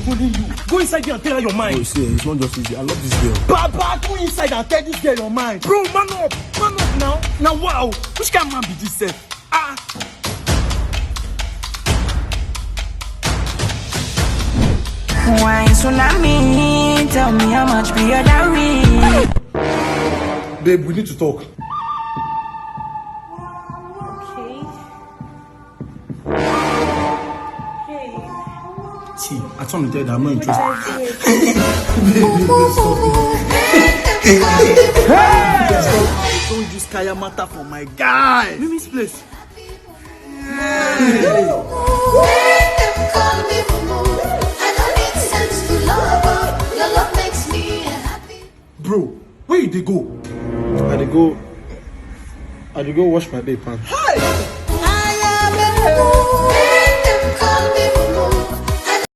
holding you. Go inside there and tell her your mind. Oh, see, it's not just easy. I love this girl. Baba, go inside and tell this girl your mind. Bro, man up now. Now wow, which kind of man be this self? Why tsunami? Tell me how much be your dowry. Babe, we need to talk. See, I told you that I'm not interested. Hey! Don't use Kaya matter for my guy. Mimi's place. Bro, where you dey go? I dey go wash my babe pants. Hi!